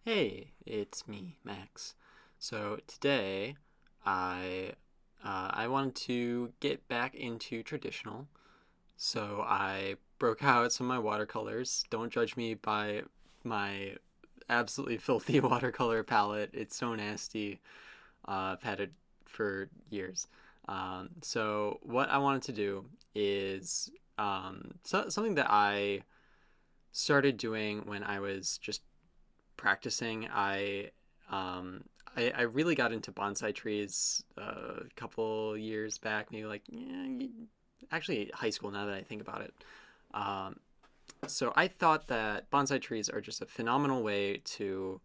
Hey, it's me, Max. So today, I I wanted to get back into traditional. So I broke out some of my watercolors. Don't judge me by my absolutely filthy watercolor palette. It's so nasty. I've had it for years. So what I wanted to do is something that I started doing when I was just practicing. I really got into bonsai trees a couple years back, maybe like actually high school. Now that I think about it, um, so I thought that bonsai trees are just a phenomenal way to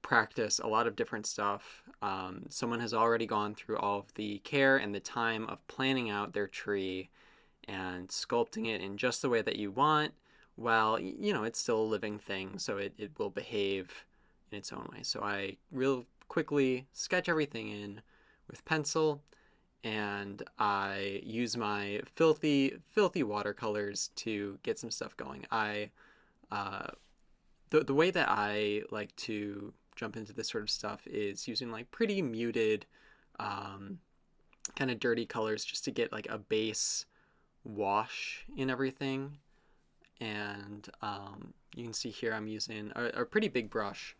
practice a lot of different stuff. Someone has already gone through all of the care and the time of planning out their tree and sculpting it in just the way that you want. Well, it's still a living thing, so it will behave in its own way. So I real quickly sketch everything in with pencil, and I use my filthy watercolors to get some stuff going. Uh, the way that I like to jump into this sort of stuff is using like pretty muted, um, kind of dirty colors just to get like a base wash in everything. And you can see here I'm using a pretty big brush,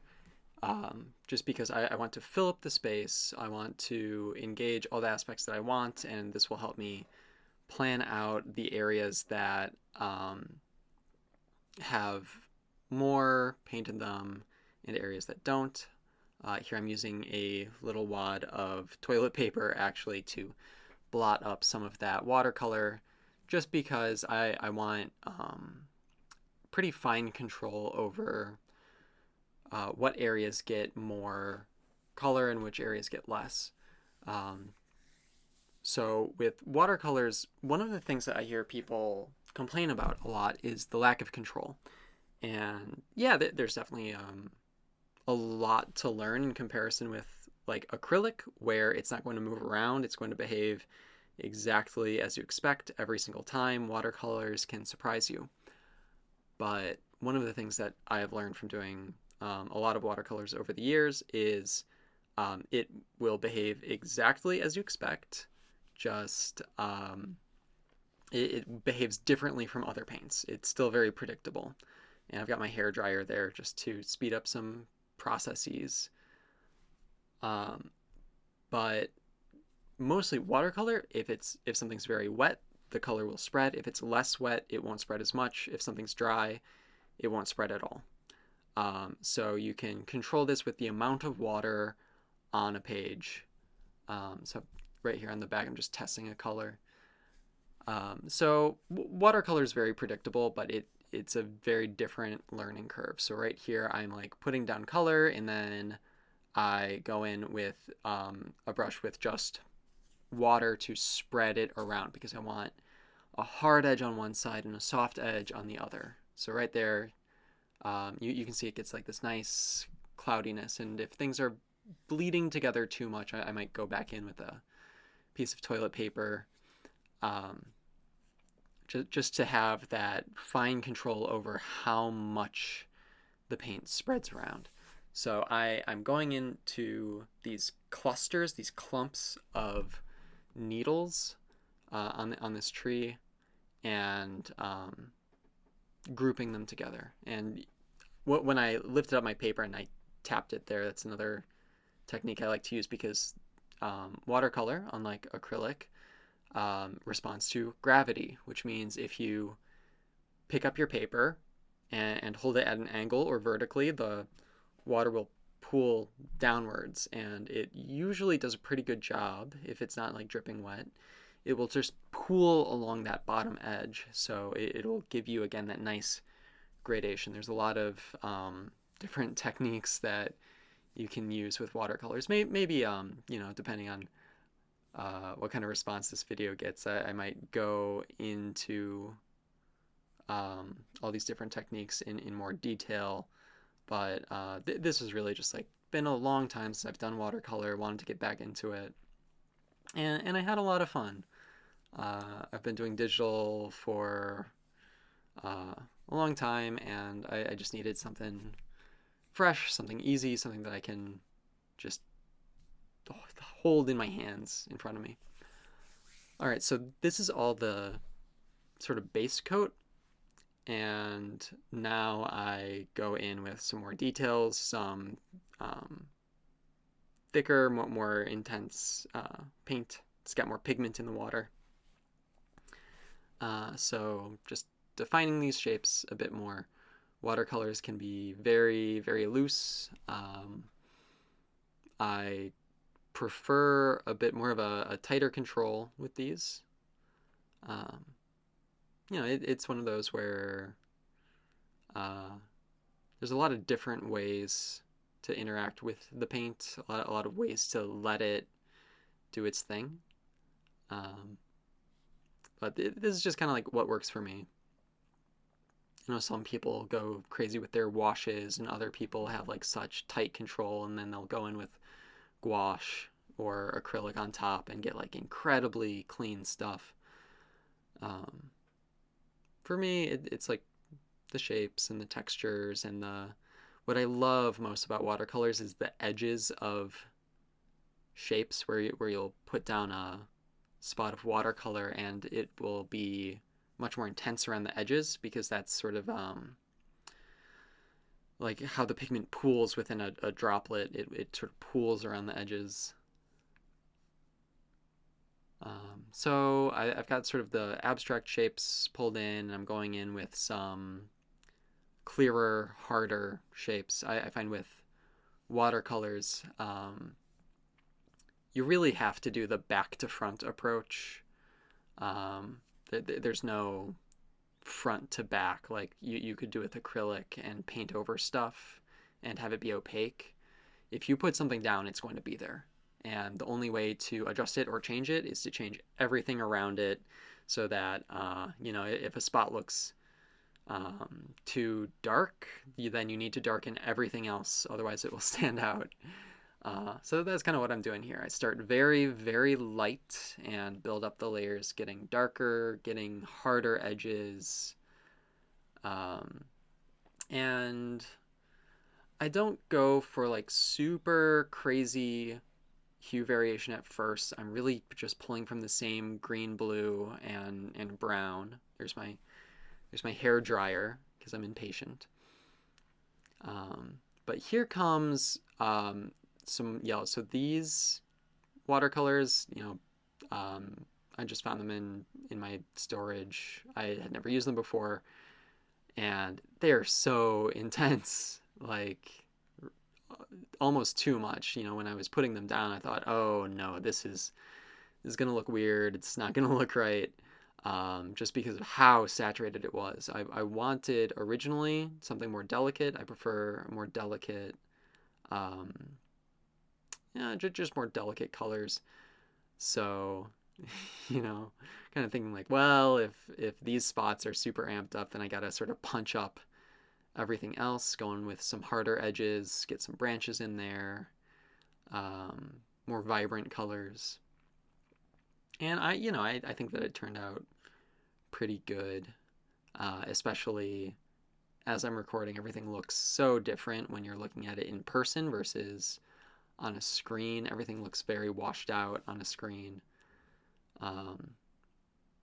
just because I want to fill up the space. I want to engage all the aspects that I want, and this will help me plan out the areas that have more paint in them and areas that don't. Here I'm using a little wad of toilet paper actually to blot up some of that watercolor, just because I want pretty fine control over what areas get more color and which areas get less. Um, so with watercolors, one of the things that I hear people complain about a lot is the lack of control. And yeah, there's definitely a lot to learn in comparison with like acrylic, where it's not going to move around, it's going to behave exactly as you expect every single time. Watercolors can surprise you. But one of the things that I have learned from doing a lot of watercolors over the years is it will behave exactly as you expect, just it behaves differently from other paints. It's still very predictable. And I've got my hair dryer there just to speed up some processes. Um, but mostly watercolor, if something's very wet, the color will spread. If it's less wet, it won't spread as much. If something's dry, it won't spread at all. So you can control this with the amount of water on a page. So right here on the back, I'm just testing a color. So watercolor is very predictable, but it's a very different learning curve. So right here, I'm like putting down color, and then I go in with a brush with just water to spread it around, because I want a hard edge on one side and a soft edge on the other. So right there, you can see it gets like this nice cloudiness. And if things are bleeding together too much, I might go back in with a piece of toilet paper, um, just to have that fine control over how much the paint spreads around. So I'm going into these clusters, these clumps of needles on this tree, and grouping them together. And when I lifted up my paper and I tapped it there, that's another technique I like to use, because watercolor, unlike acrylic, responds to gravity, which means if you pick up your paper and hold it at an angle or vertically, the water will pool downwards, and it usually does a pretty good job. If it's not like dripping wet, it will just pool along that bottom edge, so it'll give you again that nice gradation. There's a lot of different techniques that you can use with watercolors. Maybe depending on what kind of response this video gets, I might go into all these different techniques in more detail. But this was really just like been a long time since I've done watercolor. Wanted to get back into it, and I had a lot of fun. I've been doing digital for a long time, and I just needed something fresh, something easy, something that I can just hold in my hands in front of me. All right, so this is all the sort of base coat, and now I go in with some more details, some thicker, more intense paint. It's got more pigment in the water. So just defining these shapes a bit more. Watercolors can be very, very loose. I prefer a bit more of a tighter control with these. It's one of those where there's a lot of different ways to interact with the paint, a lot of ways to let it do its thing. But this is just kind of like what works for me. Some people go crazy with their washes, and other people have like such tight control, and then they'll go in with gouache or acrylic on top and get like incredibly clean stuff. For me, it's like the shapes and the textures and what I love most about watercolors is the edges of shapes where you'll put down a spot of watercolor and it will be much more intense around the edges, because that's sort of like how the pigment pools within a droplet. It sort of pools around the edges. So I've got sort of the abstract shapes pulled in, and I'm going in with some clearer, harder shapes. I find with watercolors, you really have to do the back to front approach. There's no front to back like you could do with acrylic and paint over stuff and have it be opaque. If you put something down, it's going to be there. And the only way to adjust it or change it is to change everything around it, so that, if a spot looks too dark, then you need to darken everything else, otherwise it will stand out. So that's kind of what I'm doing here. I start very, very light and build up the layers, getting darker, getting harder edges. And I don't go for like super crazy hue variation at first. I'm really just pulling from the same green, blue, and brown. There's my hair dryer because I'm impatient. But here comes some yellow. So these watercolors, I just found them in my storage. I had never used them before, and they're so intense, like almost too much. When I was putting them down, I thought, oh no, this is gonna look weird. It's not gonna look right. Just because of how saturated it was. I wanted originally something more delicate. I prefer more delicate, just more delicate colors. So, kind of thinking like, well, if these spots are super amped up, then I gotta sort of punch up everything else, going with some harder edges, get some branches in there, more vibrant colors. And I think that it turned out pretty good, especially as I'm recording. Everything looks so different when you're looking at it in person versus on a screen. Everything looks very washed out on a screen.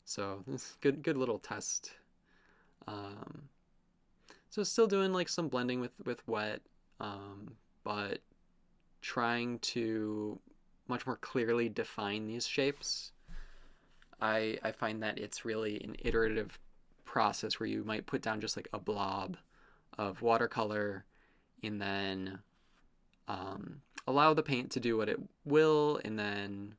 So this good little test. So still doing like some blending with wet, but trying to much more clearly define these shapes. I find that it's really an iterative process where you might put down just like a blob of watercolor and then allow the paint to do what it will, and then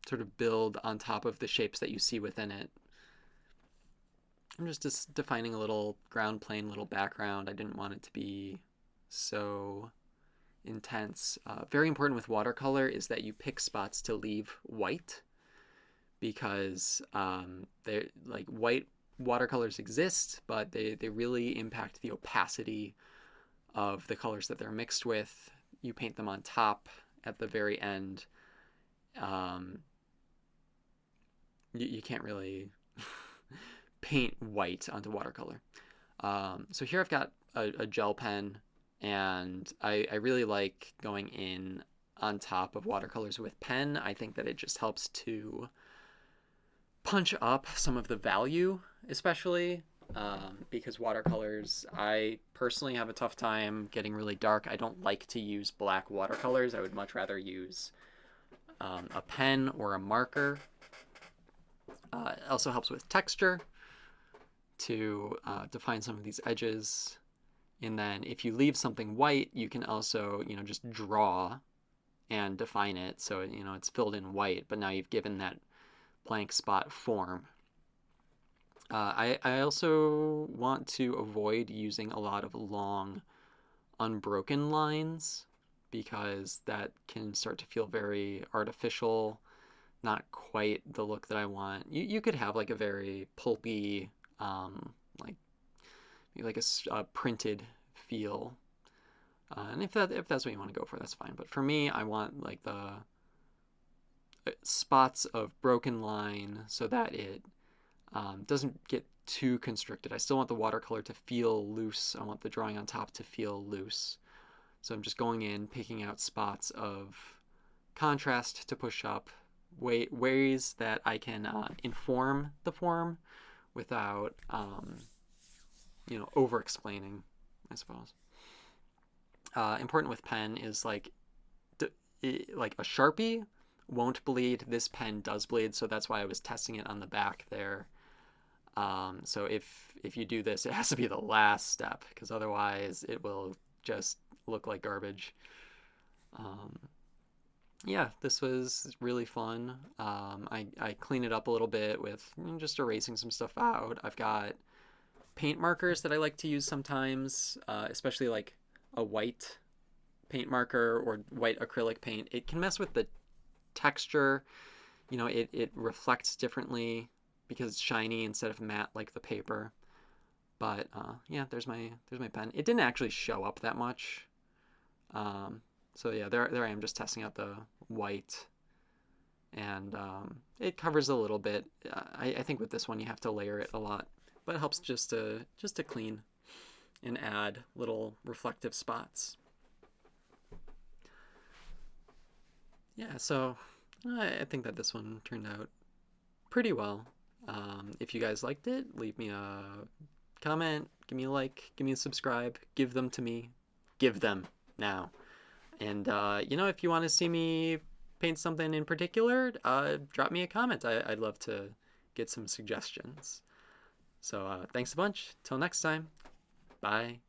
sort of build on top of the shapes that you see within it. I'm just defining a little ground plane, little background. I didn't want it to be so intense. Very important with watercolor is that you pick spots to leave white, because like white watercolors exist, but they really impact the opacity of the colors that they're mixed with. You paint them on top at the very end. You can't really paint white onto watercolor. So here I've got a gel pen, and I really like going in on top of watercolors with pen. I think that it just helps to punch up some of the value, especially because watercolors, I personally have a tough time getting really dark. I don't like to use black watercolors. I would much rather use a pen or a marker. It also helps with texture to define some of these edges. And then if you leave something white, you can also, just draw and define it. So, it's filled in white, but now you've given that blank spot form. I also want to avoid using a lot of long, unbroken lines because that can start to feel very artificial, not quite the look that I want. You could have like a very pulpy, like maybe like a printed feel, and if that's what you want to go for, that's fine. But for me, I want like the spots of broken line so that it doesn't get too constricted. I still want the watercolor to feel loose. I want the drawing on top to feel loose. So I'm just going in, picking out spots of contrast to push up, ways that I can inform the form without, over-explaining, I suppose. Important with pen is like a Sharpie won't bleed. This pen does bleed, so that's why I was testing it on the back there. So if you do this, it has to be the last step because otherwise it will just look like garbage. Yeah, this was really fun. I clean it up a little bit with just erasing some stuff out. I've got paint markers that I like to use sometimes, especially like a white paint marker or white acrylic paint. It can mess with the texture. It reflects differently because it's shiny instead of matte like the paper. But yeah, there's my pen. It didn't actually show up that much. So yeah, there I am just testing out the white, and it covers a little bit. I think with this one you have to layer it a lot, but it helps just to clean and add little reflective spots. Yeah, so I think that this one turned out pretty well. If you guys liked it, leave me a comment, give me a like, give me a subscribe, give them to me. Give them now. And, if you want to see me paint something in particular, drop me a comment. I'd love to get some suggestions. So thanks a bunch. Till next time. Bye.